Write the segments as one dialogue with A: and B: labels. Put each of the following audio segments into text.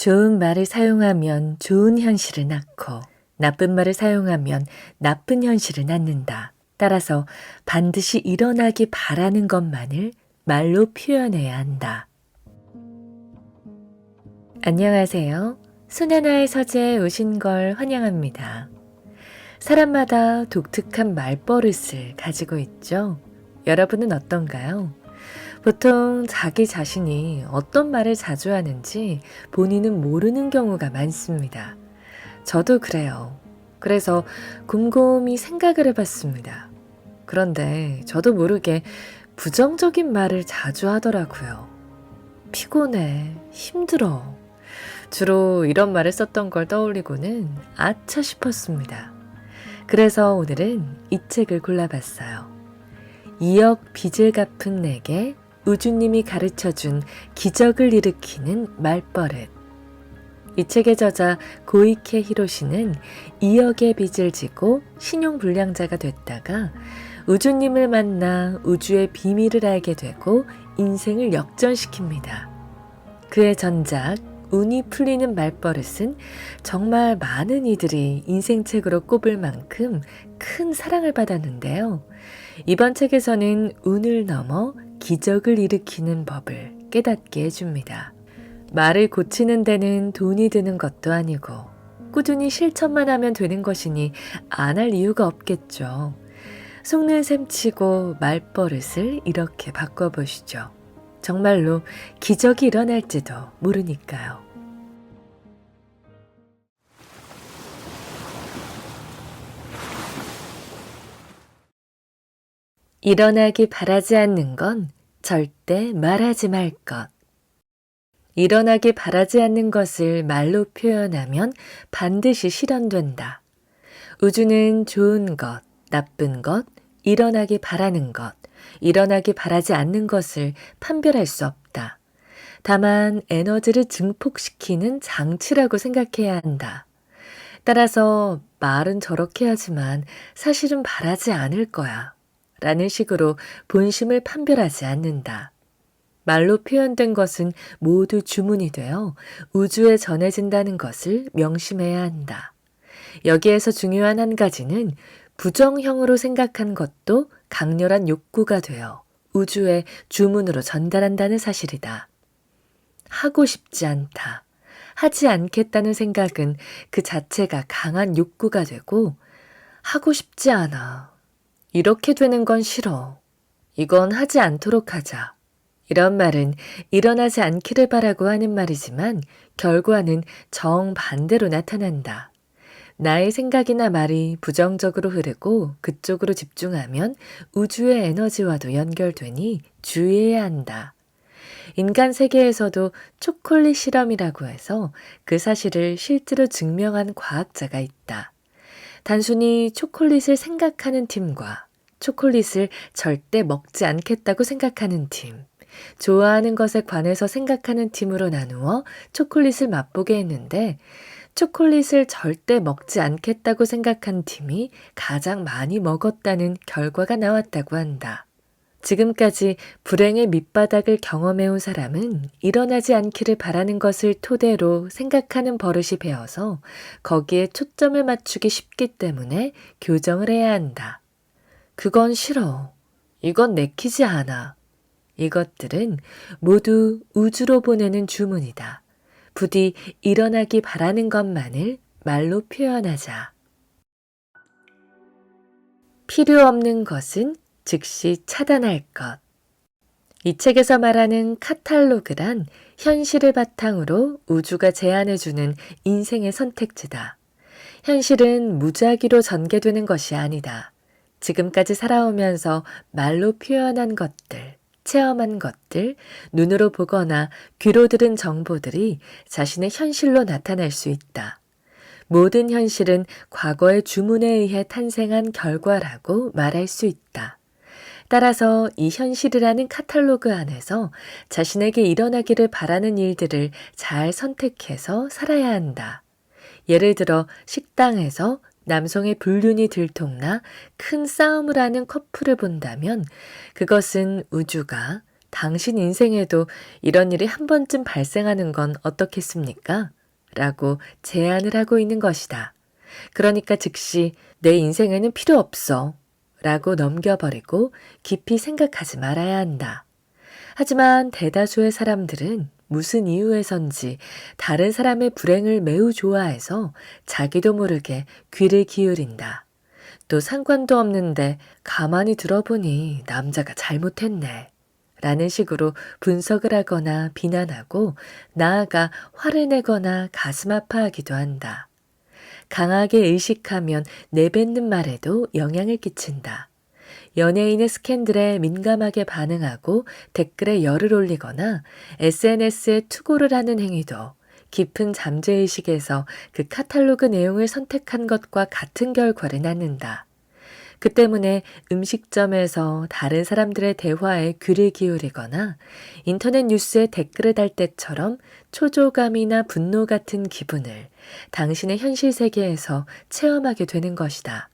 A: 좋은 말을 사용하면 좋은 현실을 낳고 나쁜 말을 사용하면 나쁜 현실을 낳는다. 따라서 반드시 일어나기 바라는 것만을 말로 표현해야 한다. 안녕하세요. 손하나의 서재에 오신 걸 환영합니다. 사람마다 독특한 말버릇을 가지고 있죠. 여러분은 어떤가요? 보통 자기 자신이 어떤 말을 자주 하는지 본인은 모르는 경우가 많습니다. 저도 그래요. 그래서 곰곰이 생각을 해봤습니다. 그런데 저도 모르게 부정적인 말을 자주 하더라고요. 피곤해, 힘들어. 주로 이런 말을 썼던 걸 떠올리고는 아차 싶었습니다. 그래서 오늘은 이 책을 골라봤어요. 2억 빚을 갚은 내게 우주님이 가르쳐준 기적을 일으키는 말버릇. 이 책의 저자 고이케 히로시는 2억의 빚을 지고 신용불량자가 됐다가 우주님을 만나 우주의 비밀을 알게 되고 인생을 역전시킵니다. 그의 전작 운이 풀리는 말버릇은 정말 많은 이들이 인생책으로 꼽을 만큼 큰 사랑을 받았는데요. 이번 책에서는 운을 넘어 기적을 일으키는 법을 깨닫게 해줍니다. 말을 고치는 데는 돈이 드는 것도 아니고 꾸준히 실천만 하면 되는 것이니 안 할 이유가 없겠죠. 속는 셈치고 말버릇을 이렇게 바꿔보시죠. 정말로 기적이 일어날지도 모르니까요. 일어나기 바라지 않는 건 절대 말하지 말 것. 일어나기 바라지 않는 것을 말로 표현하면 반드시 실현된다. 우주는 좋은 것, 나쁜 것, 일어나기 바라는 것, 일어나기 바라지 않는 것을 판별할 수 없다. 다만 에너지를 증폭시키는 장치라고 생각해야 한다. 따라서 말은 저렇게 하지만 사실은 바라지 않을 거야. 라는 식으로 본심을 판별하지 않는다. 말로 표현된 것은 모두 주문이 되어 우주에 전해진다는 것을 명심해야 한다. 여기에서 중요한 한 가지는 부정형으로 생각한 것도 강렬한 욕구가 되어 우주에 주문으로 전달한다는 사실이다. 하고 싶지 않다. 하지 않겠다는 생각은 그 자체가 강한 욕구가 되고 하고 싶지 않아. 이렇게 되는 건 싫어. 이건 하지 않도록 하자. 이런 말은 일어나지 않기를 바라고 하는 말이지만 결과는 정반대로 나타난다. 나의 생각이나 말이 부정적으로 흐르고 그쪽으로 집중하면 우주의 에너지와도 연결되니 주의해야 한다. 인간 세계에서도 초콜릿 실험이라고 해서 그 사실을 실제로 증명한 과학자가 있다. 단순히 초콜릿을 생각하는 팀과 초콜릿을 절대 먹지 않겠다고 생각하는 팀, 좋아하는 것에 관해서 생각하는 팀으로 나누어 초콜릿을 맛보게 했는데 초콜릿을 절대 먹지 않겠다고 생각한 팀이 가장 많이 먹었다는 결과가 나왔다고 한다. 지금까지 불행의 밑바닥을 경험해온 사람은 일어나지 않기를 바라는 것을 토대로 생각하는 버릇이 배어서 거기에 초점을 맞추기 쉽기 때문에 교정을 해야 한다. 그건 싫어. 이건 내키지 않아. 이것들은 모두 우주로 보내는 주문이다. 부디 일어나기 바라는 것만을 말로 표현하자. 필요 없는 것은 즉시 차단할 것. 이 책에서 말하는 카탈로그란 현실을 바탕으로 우주가 제안해주는 인생의 선택지다. 현실은 무작위로 전개되는 것이 아니다. 지금까지 살아오면서 말로 표현한 것들, 체험한 것들, 눈으로 보거나 귀로 들은 정보들이 자신의 현실로 나타날 수 있다. 모든 현실은 과거의 주문에 의해 탄생한 결과라고 말할 수 있다. 따라서 이 현실이라는 카탈로그 안에서 자신에게 일어나기를 바라는 일들을 잘 선택해서 살아야 한다. 예를 들어 식당에서 남성의 불륜이 들통나 큰 싸움을 하는 커플을 본다면 그것은 우주가 당신 인생에도 이런 일이 한 번쯤 발생하는 건 어떻겠습니까? 라고 제안을 하고 있는 것이다. 그러니까 즉시 내 인생에는 필요 없어 라고 넘겨버리고 깊이 생각하지 말아야 한다. 하지만 대다수의 사람들은 무슨 이유에선지 다른 사람의 불행을 매우 좋아해서 자기도 모르게 귀를 기울인다. 또 상관도 없는데 가만히 들어보니 남자가 잘못했네. 라는 식으로 분석을 하거나 비난하고 나아가 화를 내거나 가슴 아파하기도 한다. 강하게 의식하면 내뱉는 말에도 영향을 끼친다. 연예인의 스캔들에 민감하게 반응하고 댓글에 열을 올리거나 SNS에 투고를 하는 행위도 깊은 잠재의식에서 그 카탈로그 내용을 선택한 것과 같은 결과를 낳는다. 그 때문에 음식점에서 다른 사람들의 대화에 귀를 기울이거나 인터넷 뉴스에 댓글을 달 때처럼 초조감이나 분노 같은 기분을 당신의 현실 세계에서 체험하게 되는 것이다.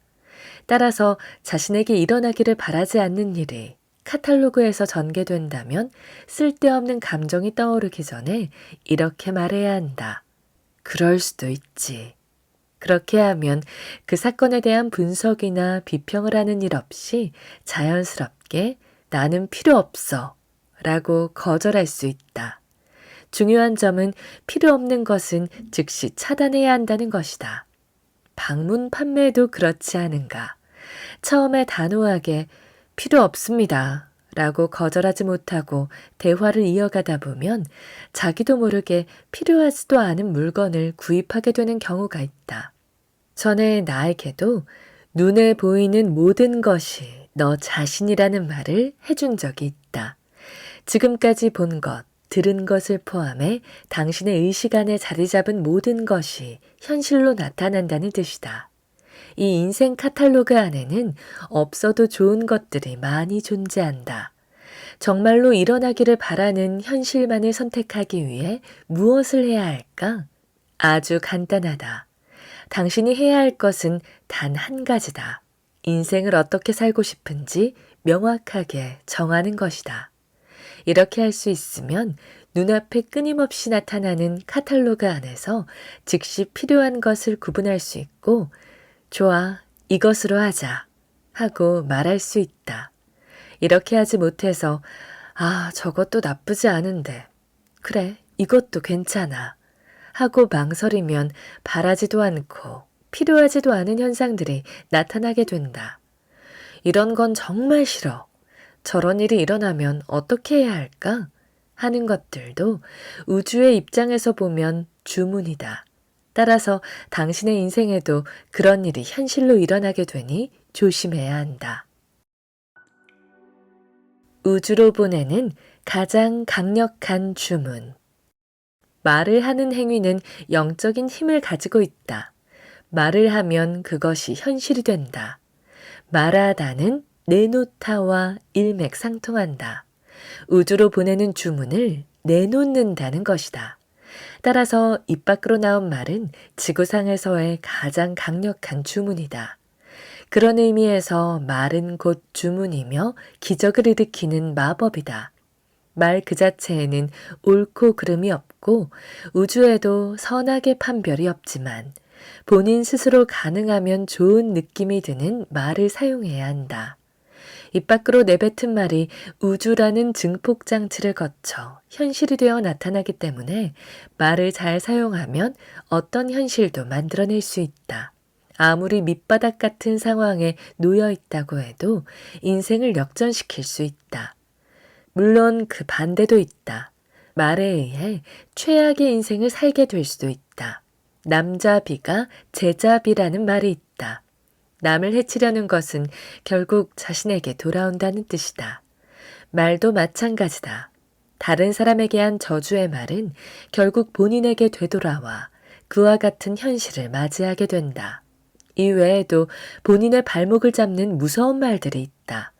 A: 따라서 자신에게 일어나기를 바라지 않는 일이 카탈로그에서 전개된다면 쓸데없는 감정이 떠오르기 전에 이렇게 말해야 한다. 그럴 수도 있지. 그렇게 하면 그 사건에 대한 분석이나 비평을 하는 일 없이 자연스럽게 나는 필요 없어 라고 거절할 수 있다. 중요한 점은 필요 없는 것은 즉시 차단해야 한다는 것이다. 방문 판매도 그렇지 않은가. 처음에 단호하게 필요 없습니다 라고 거절하지 못하고 대화를 이어가다 보면 자기도 모르게 필요하지도 않은 물건을 구입하게 되는 경우가 있다. 전에 나에게도 눈에 보이는 모든 것이 너 자신이라는 말을 해준 적이 있다. 지금까지 본 것, 들은 것을 포함해 당신의 의식 안에 자리 잡은 모든 것이 현실로 나타난다는 뜻이다. 이 인생 카탈로그 안에는 없어도 좋은 것들이 많이 존재한다. 정말로 일어나기를 바라는 현실만을 선택하기 위해 무엇을 해야 할까? 아주 간단하다. 당신이 해야 할 것은 단 한 가지다. 인생을 어떻게 살고 싶은지 명확하게 정하는 것이다. 이렇게 할 수 있으면 눈앞에 끊임없이 나타나는 카탈로그 안에서 즉시 필요한 것을 구분할 수 있고 좋아, 이것으로 하자 하고 말할 수 있다. 이렇게 하지 못해서 저것도 나쁘지 않은데 그래, 이것도 괜찮아 하고 망설이면 바라지도 않고 필요하지도 않은 현상들이 나타나게 된다. 이런 건 정말 싫어. 저런 일이 일어나면 어떻게 해야 할까? 하는 것들도 우주의 입장에서 보면 주문이다. 따라서 당신의 인생에도 그런 일이 현실로 일어나게 되니 조심해야 한다. 우주로 보내는 가장 강력한 주문. 말을 하는 행위는 영적인 힘을 가지고 있다. 말을 하면 그것이 현실이 된다. 말하다는 내놓다와 일맥상통한다. 우주로 보내는 주문을 내놓는다는 것이다. 따라서 입 밖으로 나온 말은 지구상에서의 가장 강력한 주문이다. 그런 의미에서 말은 곧 주문이며 기적을 일으키는 마법이다. 말 그 자체에는 옳고 그름이 없고 우주에도 선악의 판별이 없지만 본인 스스로 가능하면 좋은 느낌이 드는 말을 사용해야 한다. 입 밖으로 내뱉은 말이 우주라는 증폭장치를 거쳐 현실이 되어 나타나기 때문에 말을 잘 사용하면 어떤 현실도 만들어낼 수 있다. 아무리 밑바닥 같은 상황에 놓여 있다고 해도 인생을 역전시킬 수 있다. 물론 그 반대도 있다. 말에 의해 최악의 인생을 살게 될 수도 있다. 남자비가 제자비라는 말이 있다. 남을 해치려는 것은 결국 자신에게 돌아온다는 뜻이다. 말도 마찬가지다. 다른 사람에게 한 저주의 말은 결국 본인에게 되돌아와 그와 같은 현실을 맞이하게 된다. 이 외에도 본인의 발목을 잡는 무서운 말들이 있다.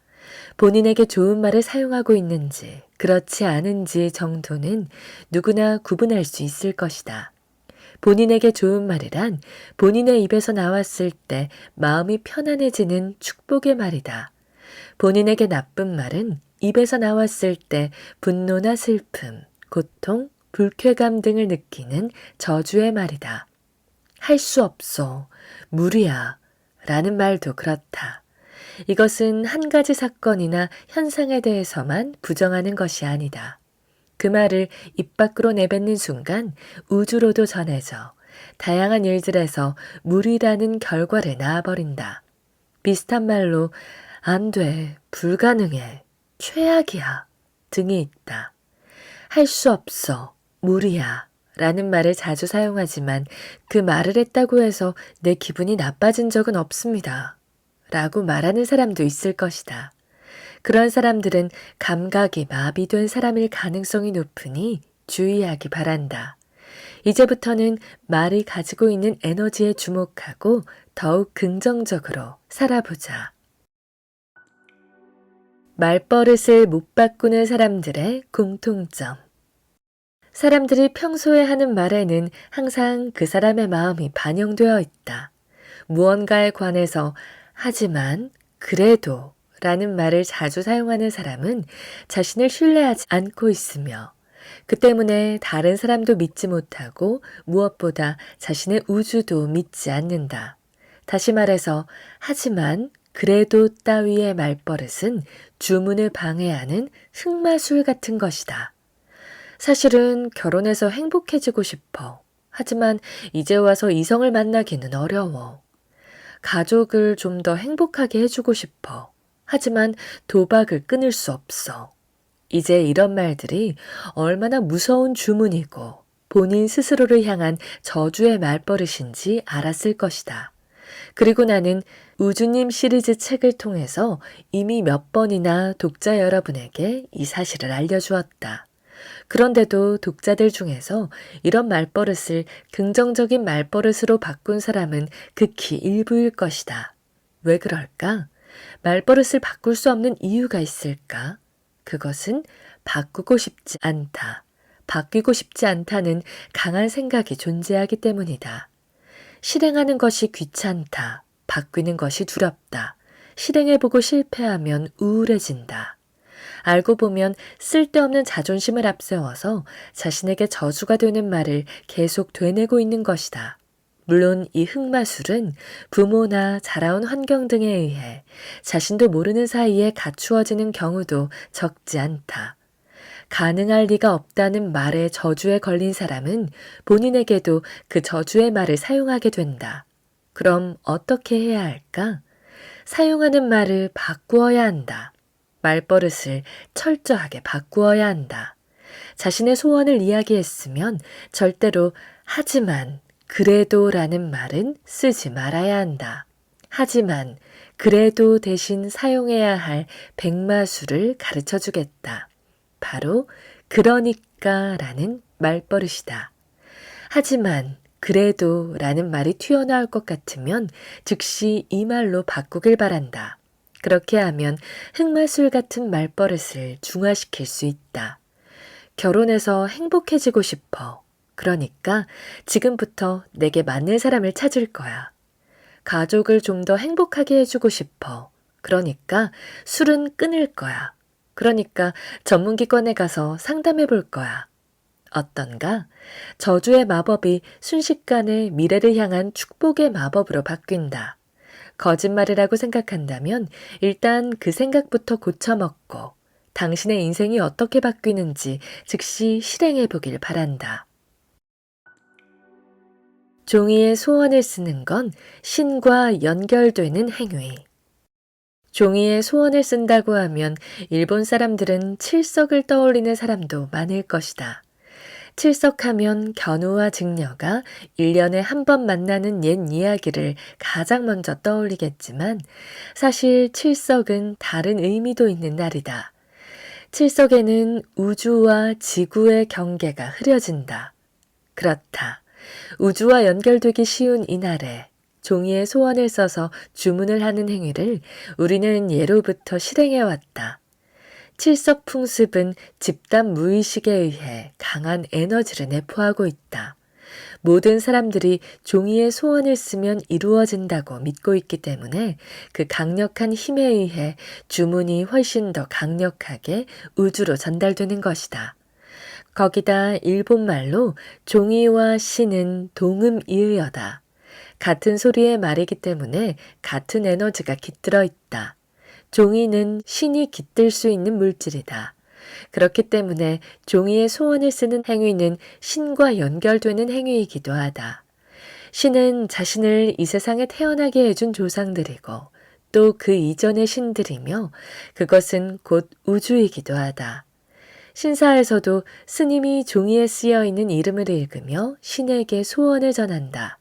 A: 본인에게 좋은 말을 사용하고 있는지 그렇지 않은지 정도는 누구나 구분할 수 있을 것이다. 본인에게 좋은 말이란 본인의 입에서 나왔을 때 마음이 편안해지는 축복의 말이다. 본인에게 나쁜 말은 입에서 나왔을 때 분노나 슬픔, 고통, 불쾌감 등을 느끼는 저주의 말이다. 할 수 없어, 무리야 라는 말도 그렇다. 이것은 한 가지 사건이나 현상에 대해서만 부정하는 것이 아니다. 그 말을 입 밖으로 내뱉는 순간 우주로도 전해져 다양한 일들에서 무리라는 결과를 낳아버린다. 비슷한 말로 안 돼, 불가능해, 최악이야 등이 있다. 할 수 없어, 무리야 라는 말을 자주 사용하지만 그 말을 했다고 해서 내 기분이 나빠진 적은 없습니다. 라고 말하는 사람도 있을 것이다. 그런 사람들은 감각이 마비된 사람일 가능성이 높으니 주의하기 바란다. 이제부터는 말이 가지고 있는 에너지에 주목하고 더욱 긍정적으로 살아보자. 말버릇을 못 바꾸는 사람들의 공통점. 사람들이 평소에 하는 말에는 항상 그 사람의 마음이 반영되어 있다. 무언가에 관해서 하지만, 그래도 라는 말을 자주 사용하는 사람은 자신을 신뢰하지 않고 있으며 그 때문에 다른 사람도 믿지 못하고 무엇보다 자신의 우주도 믿지 않는다. 다시 말해서 하지만, 그래도 따위의 말버릇은 주문을 방해하는 흑마술 같은 것이다. 사실은 결혼해서 행복해지고 싶어. 하지만 이제 와서 이성을 만나기는 어려워. 가족을 좀 더 행복하게 해주고 싶어. 하지만 도박을 끊을 수 없어. 이제 이런 말들이 얼마나 무서운 주문이고 본인 스스로를 향한 저주의 말버릇인지 알았을 것이다. 그리고 나는 우주님 시리즈 책을 통해서 이미 몇 번이나 독자 여러분에게 이 사실을 알려주었다. 그런데도 독자들 중에서 이런 말버릇을 긍정적인 말버릇으로 바꾼 사람은 극히 일부일 것이다. 왜 그럴까? 말버릇을 바꿀 수 없는 이유가 있을까? 그것은 바꾸고 싶지 않다. 바뀌고 싶지 않다는 강한 생각이 존재하기 때문이다. 실행하는 것이 귀찮다. 바뀌는 것이 두렵다. 실행해보고 실패하면 우울해진다. 알고 보면 쓸데없는 자존심을 앞세워서 자신에게 저주가 되는 말을 계속 되뇌고 있는 것이다. 물론 이 흑마술은 부모나 자라온 환경 등에 의해 자신도 모르는 사이에 갖추어지는 경우도 적지 않다. 가능할 리가 없다는 말의 저주에 걸린 사람은 본인에게도 그 저주의 말을 사용하게 된다. 그럼 어떻게 해야 할까? 사용하는 말을 바꾸어야 한다. 말버릇을 철저하게 바꾸어야 한다. 자신의 소원을 이야기했으면 절대로 하지만, 그래도 라는 말은 쓰지 말아야 한다. 하지만, 그래도 대신 사용해야 할 백마술을 가르쳐 주겠다. 바로 그러니까 라는 말버릇이다. 하지만, 그래도 라는 말이 튀어나올 것 같으면 즉시 이 말로 바꾸길 바란다. 그렇게 하면 흑마술 같은 말버릇을 중화시킬 수 있다. 결혼해서 행복해지고 싶어. 그러니까 지금부터 내게 맞는 사람을 찾을 거야. 가족을 좀 더 행복하게 해주고 싶어. 그러니까 술은 끊을 거야. 그러니까 전문기관에 가서 상담해 볼 거야. 어떤가? 저주의 마법이 순식간에 미래를 향한 축복의 마법으로 바뀐다. 거짓말이라고 생각한다면 일단 그 생각부터 고쳐먹고 당신의 인생이 어떻게 바뀌는지 즉시 실행해 보길 바란다. 종이에 소원을 쓰는 건 신과 연결되는 행위. 종이에 소원을 쓴다고 하면 일본 사람들은 칠석을 떠올리는 사람도 많을 것이다. 칠석하면 견우와 직녀가 1년에 한 번 만나는 옛 이야기를 가장 먼저 떠올리겠지만 사실 칠석은 다른 의미도 있는 날이다. 칠석에는 우주와 지구의 경계가 흐려진다. 그렇다. 우주와 연결되기 쉬운 이날에 종이에 소원을 써서 주문을 하는 행위를 우리는 예로부터 실행해왔다. 칠석풍습은 집단 무의식에 의해 강한 에너지를 내포하고 있다. 모든 사람들이 종이의 소원을 쓰면 이루어진다고 믿고 있기 때문에 그 강력한 힘에 의해 주문이 훨씬 더 강력하게 우주로 전달되는 것이다. 거기다 일본말로 종이와 신은 동음이의어다. 같은 소리의 말이기 때문에 같은 에너지가 깃들어 있다. 종이는 신이 깃들 수 있는 물질이다. 그렇기 때문에 종이의 소원을 쓰는 행위는 신과 연결되는 행위이기도 하다. 신은 자신을 이 세상에 태어나게 해준 조상들이고 또 그 이전의 신들이며 그것은 곧 우주이기도 하다. 신사에서도 스님이 종이에 쓰여 있는 이름을 읽으며 신에게 소원을 전한다.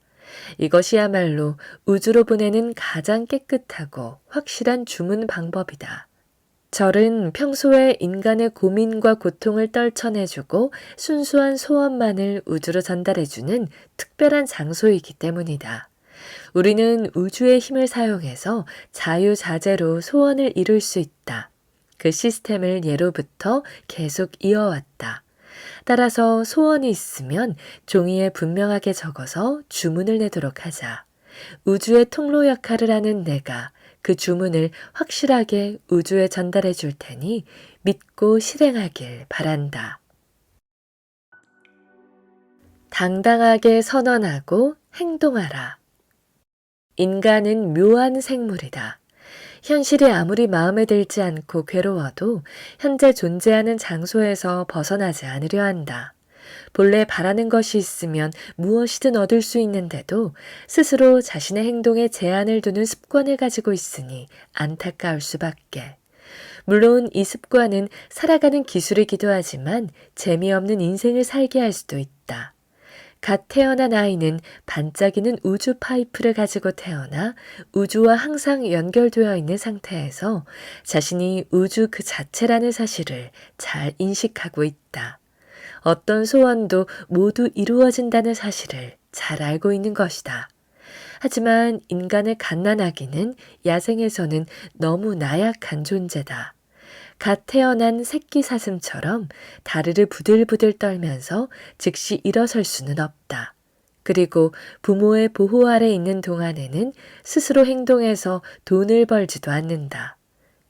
A: 이것이야말로 우주로 보내는 가장 깨끗하고 확실한 주문 방법이다. 절은 평소에 인간의 고민과 고통을 떨쳐내주고 순수한 소원만을 우주로 전달해주는 특별한 장소이기 때문이다. 우리는 우주의 힘을 사용해서 자유자재로 소원을 이룰 수 있다. 그 시스템을 예로부터 계속 이어왔다. 따라서 소원이 있으면 종이에 분명하게 적어서 주문을 내도록 하자. 우주의 통로 역할을 하는 내가 그 주문을 확실하게 우주에 전달해 줄 테니 믿고 실행하길 바란다. 당당하게 선언하고 행동하라. 인간은 묘한 생물이다. 현실이 아무리 마음에 들지 않고 괴로워도 현재 존재하는 장소에서 벗어나지 않으려 한다. 본래 바라는 것이 있으면 무엇이든 얻을 수 있는데도 스스로 자신의 행동에 제한을 두는 습관을 가지고 있으니 안타까울 수밖에. 물론 이 습관은 살아가는 기술이기도 하지만 재미없는 인생을 살게 할 수도 있다. 갓 태어난 아이는 반짝이는 우주 파이프를 가지고 태어나 우주와 항상 연결되어 있는 상태에서 자신이 우주 그 자체라는 사실을 잘 인식하고 있다. 어떤 소원도 모두 이루어진다는 사실을 잘 알고 있는 것이다. 하지만 인간의 갓난아기는 야생에서는 너무 나약한 존재다. 갓 태어난 새끼 사슴처럼 다리를 부들부들 떨면서 즉시 일어설 수는 없다. 그리고 부모의 보호 아래 있는 동안에는 스스로 행동해서 돈을 벌지도 않는다.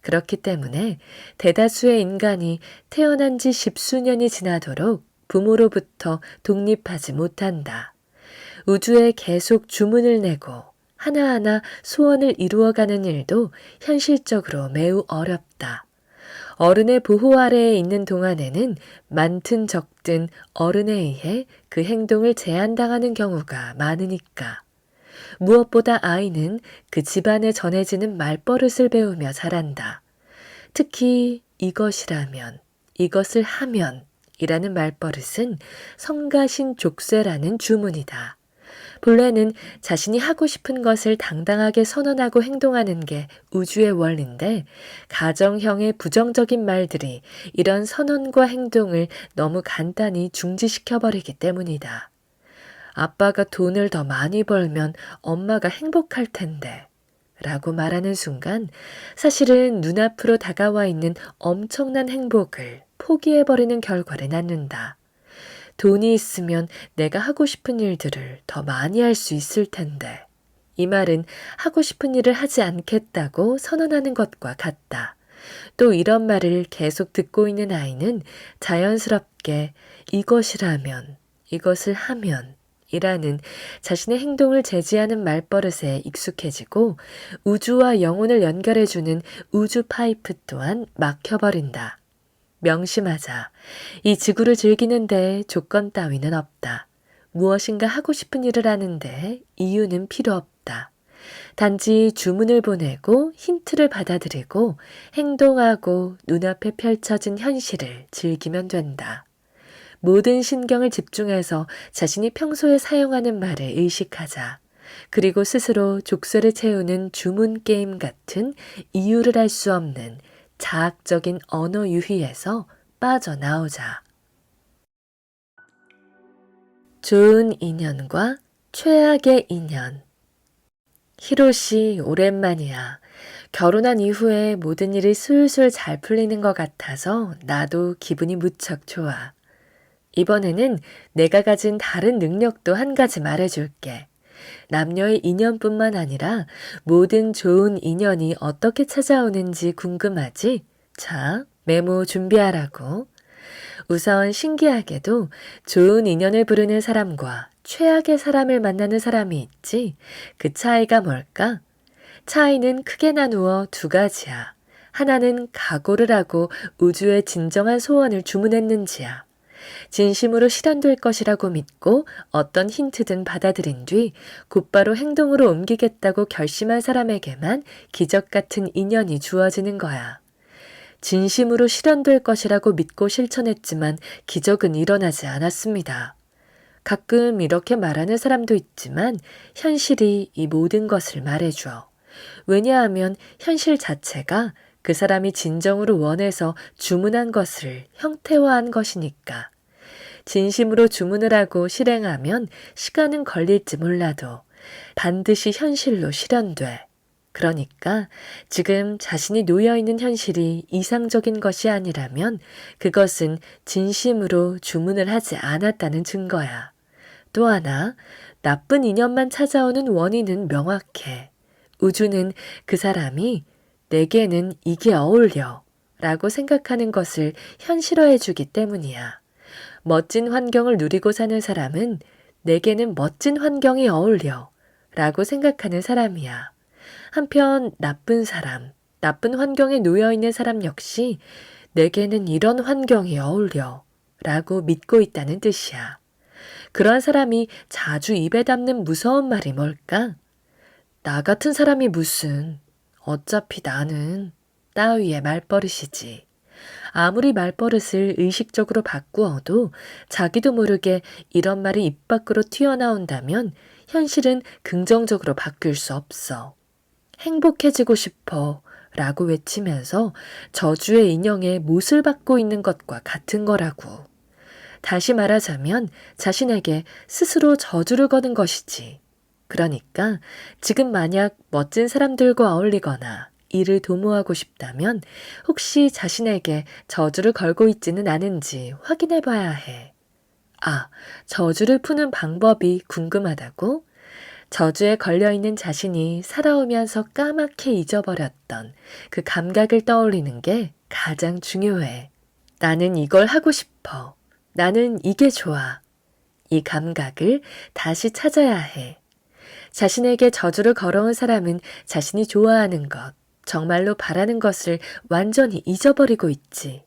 A: 그렇기 때문에 대다수의 인간이 태어난 지 십수년이 지나도록 부모로부터 독립하지 못한다. 우주에 계속 주문을 내고 하나하나 소원을 이루어가는 일도 현실적으로 매우 어렵다. 어른의 보호 아래에 있는 동안에는 많든 적든 어른에 의해 그 행동을 제한당하는 경우가 많으니까. 무엇보다 아이는 그 집안에 전해지는 말버릇을 배우며 자란다. 특히 이것이라면, 이것을 하면 이라는 말버릇은 성가신 족쇄라는 주문이다. 본래는 자신이 하고 싶은 것을 당당하게 선언하고 행동하는 게 우주의 원리인데 가정형의 부정적인 말들이 이런 선언과 행동을 너무 간단히 중지시켜버리기 때문이다. 아빠가 돈을 더 많이 벌면 엄마가 행복할 텐데 라고 말하는 순간 사실은 눈앞으로 다가와 있는 엄청난 행복을 포기해버리는 결과를 낳는다. 돈이 있으면 내가 하고 싶은 일들을 더 많이 할 수 있을 텐데. 이 말은 하고 싶은 일을 하지 않겠다고 선언하는 것과 같다. 또 이런 말을 계속 듣고 있는 아이는 자연스럽게 이것이라면, 이것을 하면 이라는 자신의 행동을 제지하는 말버릇에 익숙해지고 우주와 영혼을 연결해주는 우주 파이프 또한 막혀버린다. 명심하자. 이 지구를 즐기는데 조건 따위는 없다. 무엇인가 하고 싶은 일을 하는데 이유는 필요 없다. 단지 주문을 보내고 힌트를 받아들이고 행동하고 눈앞에 펼쳐진 현실을 즐기면 된다. 모든 신경을 집중해서 자신이 평소에 사용하는 말을 의식하자. 그리고 스스로 족쇄를 채우는 주문 게임 같은 이유를 알 수 없는 자학적인 언어 유희에서 빠져나오자. 좋은 인연과 최악의 인연. 히로시, 오랜만이야. 결혼한 이후에 모든 일이 술술 잘 풀리는 것 같아서 나도 기분이 무척 좋아. 이번에는 내가 가진 다른 능력도 한 가지 말해줄게. 남녀의 인연뿐만 아니라 모든 좋은 인연이 어떻게 찾아오는지 궁금하지? 자, 메모 준비하라고. 우선 신기하게도 좋은 인연을 부르는 사람과 최악의 사람을 만나는 사람이 있지. 그 차이가 뭘까? 차이는 크게 나누어 두 가지야. 하나는 각오를 하고 우주의 진정한 소원을 주문했는지야. 진심으로 실현될 것이라고 믿고 어떤 힌트든 받아들인 뒤 곧바로 행동으로 옮기겠다고 결심한 사람에게만 기적 같은 인연이 주어지는 거야. 진심으로 실현될 것이라고 믿고 실천했지만 기적은 일어나지 않았습니다. 가끔 이렇게 말하는 사람도 있지만 현실이 이 모든 것을 말해줘. 왜냐하면 현실 자체가 그 사람이 진정으로 원해서 주문한 것을 형태화한 것이니까. 진심으로 주문을 하고 실행하면 시간은 걸릴지 몰라도 반드시 현실로 실현돼. 그러니까 지금 자신이 놓여있는 현실이 이상적인 것이 아니라면 그것은 진심으로 주문을 하지 않았다는 증거야. 또 하나, 나쁜 인연만 찾아오는 원인은 명확해. 우주는 그 사람이 내게는 이게 어울려 라고 생각하는 것을 현실화해 주기 때문이야. 멋진 환경을 누리고 사는 사람은 내게는 멋진 환경이 어울려 라고 생각하는 사람이야. 한편 나쁜 사람, 나쁜 환경에 놓여 있는 사람 역시 내게는 이런 환경이 어울려 라고 믿고 있다는 뜻이야. 그런 사람이 자주 입에 담는 무서운 말이 뭘까? 나 같은 사람이 무슨, 어차피 나는 따위의 말버릇이지. 아무리 말버릇을 의식적으로 바꾸어도 자기도 모르게 이런 말이 입 밖으로 튀어나온다면 현실은 긍정적으로 바뀔 수 없어. 행복해지고 싶어 라고 외치면서 저주의 인형에 못을 받고 있는 것과 같은 거라고. 다시 말하자면 자신에게 스스로 저주를 거는 것이지. 그러니까 지금 만약 멋진 사람들과 어울리거나 일을 도모하고 싶다면 혹시 자신에게 저주를 걸고 있지는 않은지 확인해 봐야 해. 아, 저주를 푸는 방법이 궁금하다고? 저주에 걸려있는 자신이 살아오면서 까맣게 잊어버렸던 그 감각을 떠올리는 게 가장 중요해. 나는 이걸 하고 싶어. 나는 이게 좋아. 이 감각을 다시 찾아야 해. 자신에게 저주를 걸어온 사람은 자신이 좋아하는 것, 정말로 바라는 것을 완전히 잊어버리고 있지.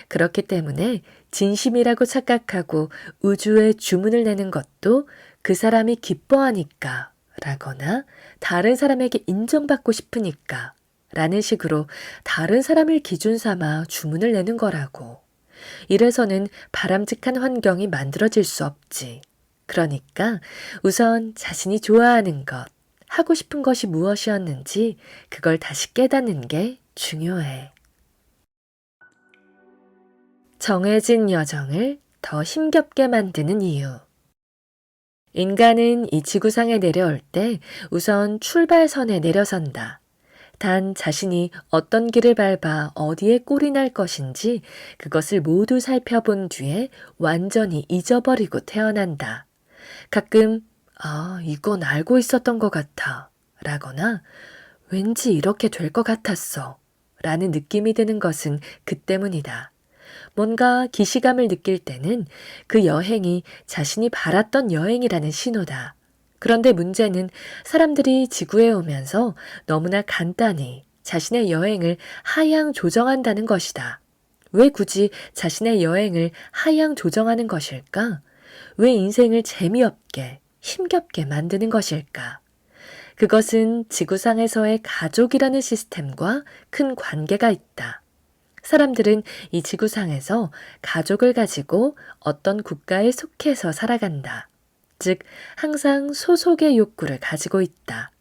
A: 그렇기 때문에 진심이라고 착각하고 우주에 주문을 내는 것도 그 사람이 기뻐하니까 라거나 다른 사람에게 인정받고 싶으니까 라는 식으로 다른 사람을 기준 삼아 주문을 내는 거라고. 이래서는 바람직한 환경이 만들어질 수 없지. 그러니까 우선 자신이 좋아하는 것, 하고 싶은 것이 무엇이었는지 그걸 다시 깨닫는 게 중요해. 정해진 여정을 더 힘겹게 만드는 이유. 인간은 이 지구상에 내려올 때 우선 출발선에 내려선다. 단 자신이 어떤 길을 밟아 어디에 꼴이 날 것인지 그것을 모두 살펴본 뒤에 완전히 잊어버리고 태어난다. 가끔 이건 알고 있었던 것 같아 라거나 왠지 이렇게 될 것 같았어 라는 느낌이 드는 것은 그 때문이다. 뭔가 기시감을 느낄 때는 그 여행이 자신이 바랐던 여행이라는 신호다. 그런데 문제는 사람들이 지구에 오면서 너무나 간단히 자신의 여행을 하향 조정한다는 것이다. 왜 굳이 자신의 여행을 하향 조정하는 것일까? 왜 인생을 재미없게, 힘겹게 만드는 것일까? 그것은 지구상에서의 가족이라는 시스템과 큰 관계가 있다. 사람들은 이 지구상에서 가족을 가지고 어떤 국가에 속해서 살아간다. 즉, 항상 소속의 욕구를 가지고 있다.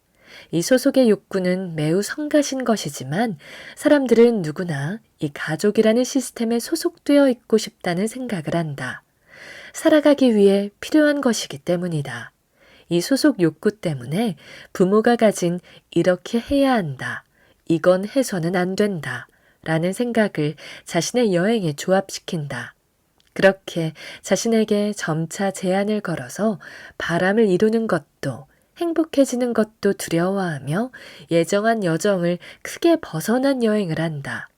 A: 이 소속의 욕구는 매우 성가신 것이지만 사람들은 누구나 이 가족이라는 시스템에 소속되어 있고 싶다는 생각을 한다. 살아가기 위해 필요한 것이기 때문이다. 이 소속 욕구 때문에 부모가 가진 이렇게 해야 한다. 이건 해서는 안 된다. 라는 생각을 자신의 여행에 조합시킨다. 그렇게 자신에게 점차 제한을 걸어서 바람을 이루는 것도 행복해지는 것도 두려워하며 예정한 여정을 크게 벗어난 여행을 한다.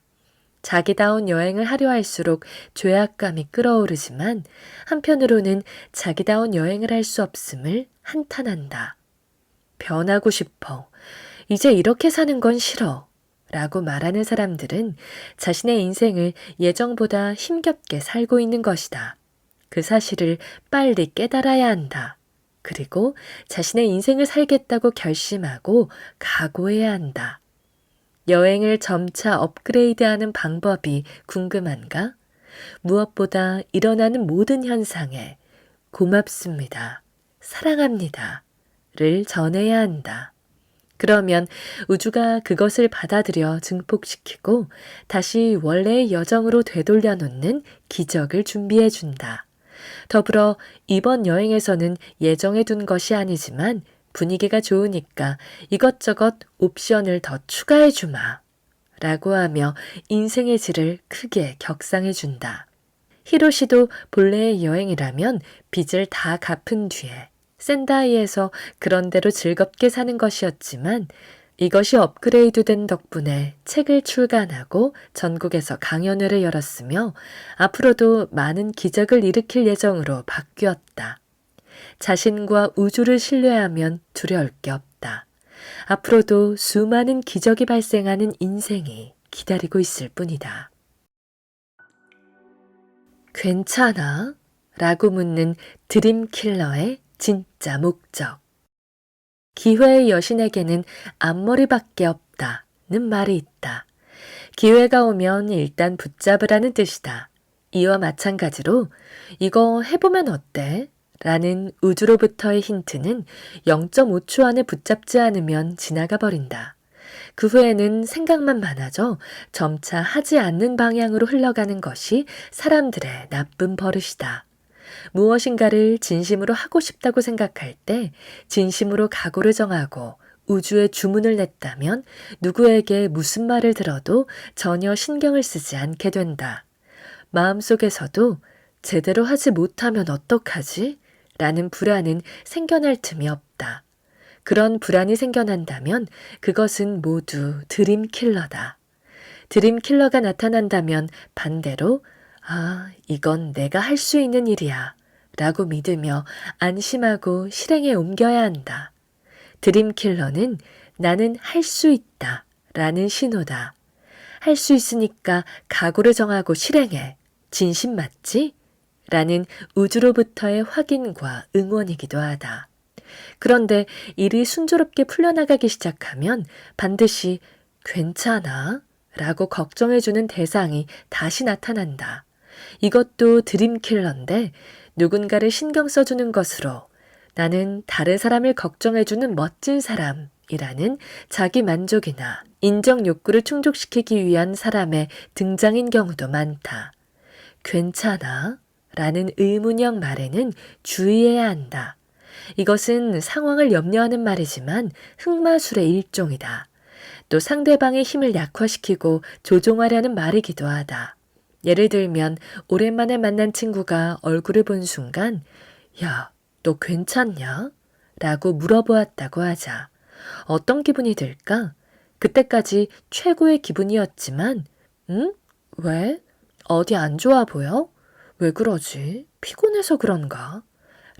A: 자기다운 여행을 하려 할수록 죄악감이 끌어오르지만 한편으로는 자기다운 여행을 할 수 없음을 한탄한다. 변하고 싶어. 이제 이렇게 사는 건 싫어. 라고 말하는 사람들은 자신의 인생을 예정보다 힘겹게 살고 있는 것이다. 그 사실을 빨리 깨달아야 한다. 그리고 자신의 인생을 살겠다고 결심하고 각오해야 한다. 여행을 점차 업그레이드하는 방법이 궁금한가? 무엇보다 일어나는 모든 현상에 고맙습니다. 사랑합니다. 를 전해야 한다. 그러면 우주가 그것을 받아들여 증폭시키고 다시 원래의 여정으로 되돌려 놓는 기적을 준비해 준다. 더불어 이번 여행에서는 예정해 둔 것이 아니지만 분위기가 좋으니까 이것저것 옵션을 더 추가해 주마. 라고 하며 인생의 질을 크게 격상해 준다. 히로시도 본래의 여행이라면 빚을 다 갚은 뒤에 센다이에서 그런대로 즐겁게 사는 것이었지만 이것이 업그레이드된 덕분에 책을 출간하고 전국에서 강연회를 열었으며 앞으로도 많은 기적을 일으킬 예정으로 바뀌었다. 자신과 우주를 신뢰하면 두려울 게 없다. 앞으로도 수많은 기적이 발생하는 인생이 기다리고 있을 뿐이다. 괜찮아? 라고 묻는 드림킬러의 진짜 목적. 기회의 여신에게는 앞머리밖에 없다는 말이 있다. 기회가 오면 일단 붙잡으라는 뜻이다. 이와 마찬가지로 이거 해보면 어때? 라는 우주로부터의 힌트는 0.5초 안에 붙잡지 않으면 지나가 버린다. 그 후에는 생각만 많아져 점차 하지 않는 방향으로 흘러가는 것이 사람들의 나쁜 버릇이다. 무엇인가를 진심으로 하고 싶다고 생각할 때 진심으로 각오를 정하고 우주에 주문을 냈다면 누구에게 무슨 말을 들어도 전혀 신경을 쓰지 않게 된다. 마음속에서도 제대로 하지 못하면 어떡하지? 라는 불안은 생겨날 틈이 없다. 그런 불안이 생겨난다면 그것은 모두 드림킬러다. 드림킬러가 나타난다면 반대로 이건 내가 할 수 있는 일이야 라고 믿으며 안심하고 실행에 옮겨야 한다. 드림킬러는 나는 할 수 있다 라는 신호다. 할 수 있으니까 각오를 정하고 실행해. 진심 맞지? 라는 우주로부터의 확인과 응원이기도 하다. 그런데 일이 순조롭게 풀려나가기 시작하면 반드시 괜찮아? 라고 걱정해주는 대상이 다시 나타난다. 이것도 드림킬러인데 누군가를 신경 써주는 것으로 나는 다른 사람을 걱정해주는 멋진 사람이라는 자기 만족이나 인정 욕구를 충족시키기 위한 사람의 등장인 경우도 많다. 괜찮아? 라는 의문형 말에는 주의해야 한다. 이것은 상황을 염려하는 말이지만 흑마술의 일종이다. 또 상대방의 힘을 약화시키고 조종하려는 말이기도 하다. 예를 들면 오랜만에 만난 친구가 얼굴을 본 순간 야, 너 괜찮냐? 라고 물어보았다고 하자. 어떤 기분이 들까? 그때까지 최고의 기분이었지만 응? 왜? 어디 안 좋아 보여? 왜 그러지? 피곤해서 그런가?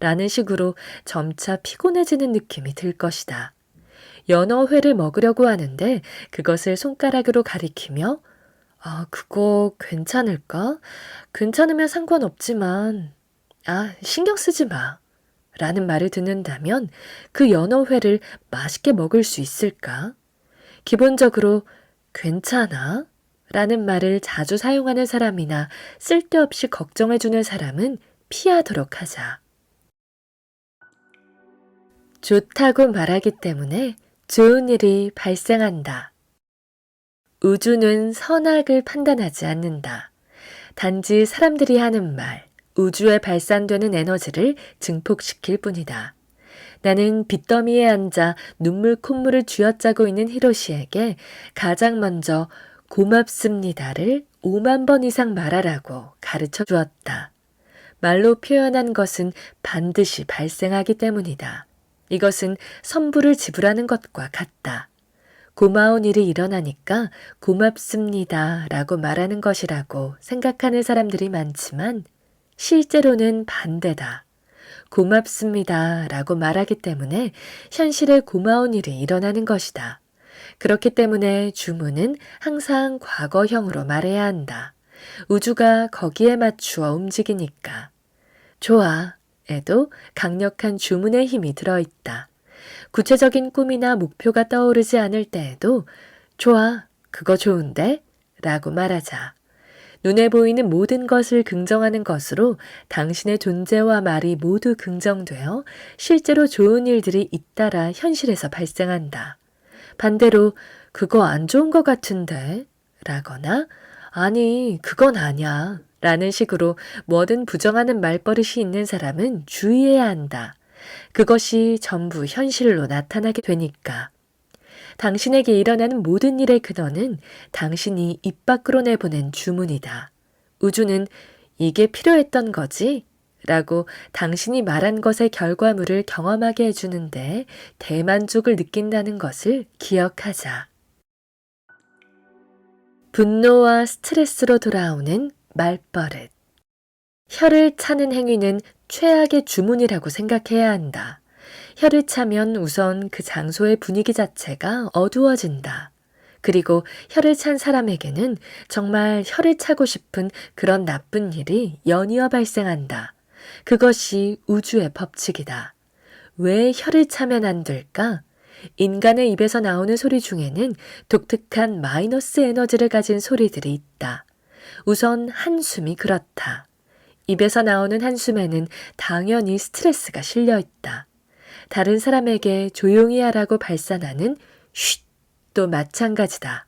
A: 라는 식으로 점차 피곤해지는 느낌이 들 것이다. 연어회를 먹으려고 하는데 그것을 손가락으로 가리키며 그거 괜찮을까? 괜찮으면 상관없지만 신경 쓰지 마. 라는 말을 듣는다면 그 연어회를 맛있게 먹을 수 있을까? 기본적으로 괜찮아? 라는 말을 자주 사용하는 사람이나 쓸데없이 걱정해주는 사람은 피하도록 하자. 좋다고 말하기 때문에 좋은 일이 발생한다. 우주는 선악을 판단하지 않는다. 단지 사람들이 하는 말, 우주에 발산되는 에너지를 증폭시킬 뿐이다. 나는 빚더미에 앉아 눈물 콧물을 쥐어짜고 있는 히로시에게 가장 먼저 고맙습니다를 5만 번 이상 말하라고 가르쳐 주었다. 말로 표현한 것은 반드시 발생하기 때문이다. 이것은 선불을 지불하는 것과 같다. 고마운 일이 일어나니까 고맙습니다 라고 말하는 것이라고 생각하는 사람들이 많지만 실제로는 반대다. 고맙습니다 라고 말하기 때문에 현실에 고마운 일이 일어나는 것이다. 그렇기 때문에 주문은 항상 과거형으로 말해야 한다. 우주가 거기에 맞추어 움직이니까. 좋아, 에도 강력한 주문의 힘이 들어있다. 구체적인 꿈이나 목표가 떠오르지 않을 때에도 좋아, 그거 좋은데? 라고 말하자. 눈에 보이는 모든 것을 긍정하는 것으로 당신의 존재와 말이 모두 긍정되어 실제로 좋은 일들이 잇따라 현실에서 발생한다. 반대로 그거 안 좋은 것 같은데? 라거나 아니, 그건 아니야. 라는 식으로 뭐든 부정하는 말버릇이 있는 사람은 주의해야 한다. 그것이 전부 현실로 나타나게 되니까. 당신에게 일어나는 모든 일의 근원은 당신이 입 밖으로 내보낸 주문이다. 우주는 이게 필요했던 거지? 라고 당신이 말한 것의 결과물을 경험하게 해주는데 대만족을 느낀다는 것을 기억하자. 분노와 스트레스로 돌아오는 말버릇. 혀를 차는 행위는 최악의 주문이라고 생각해야 한다. 혀를 차면 우선 그 장소의 분위기 자체가 어두워진다. 그리고 혀를 찬 사람에게는 정말 혀를 차고 싶은 그런 나쁜 일이 연이어 발생한다. 그것이 우주의 법칙이다. 왜 혀를 차면 안 될까? 인간의 입에서 나오는 소리 중에는 독특한 마이너스 에너지를 가진 소리들이 있다. 우선 한숨이 그렇다. 입에서 나오는 한숨에는 당연히 스트레스가 실려 있다. 다른 사람에게 조용히 하라고 발산하는 쉿도 마찬가지다.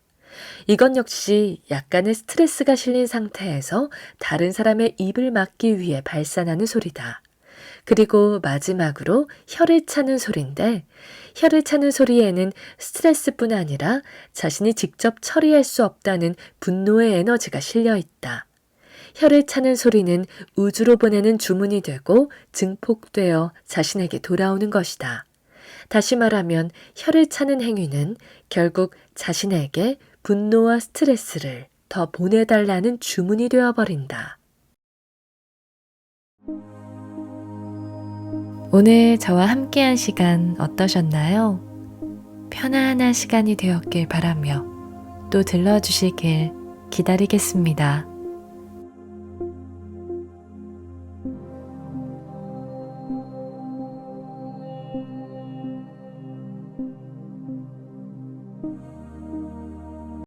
A: 이건 역시 약간의 스트레스가 실린 상태에서 다른 사람의 입을 막기 위해 발산하는 소리다. 그리고 마지막으로 혀를 차는 소리인데 혀를 차는 소리에는 스트레스뿐 아니라 자신이 직접 처리할 수 없다는 분노의 에너지가 실려 있다. 혀를 차는 소리는 우주로 보내는 주문이 되고 증폭되어 자신에게 돌아오는 것이다. 다시 말하면 혀를 차는 행위는 결국 자신에게 분노와 스트레스를 더 보내달라는 주문이 되어버린다. 오늘 저와 함께한 시간 어떠셨나요? 편안한 시간이 되었길 바라며 또 들러주시길 기다리겠습니다.